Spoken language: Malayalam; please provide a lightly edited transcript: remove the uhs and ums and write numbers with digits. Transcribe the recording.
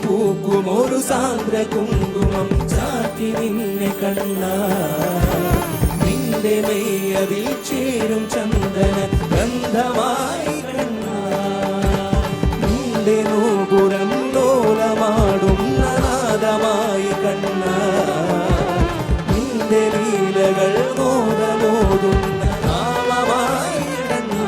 പൂക്കുമൊരു സാന്ദ്ര കുങ്കുമം ചാത്തി നിന്നെ കണ്ണ നിന്റെ മെയ്യതിൽ ചേരും ചന്ദന ഗന്ധമായി കണ്ണ നിന്റെ നൂപുരം ലോലമാടുന്ന നാദമായി കണ്ണ നിന്റെ ലീലകൾ മോദമോതുന്ന നാമമായി കണ്ണ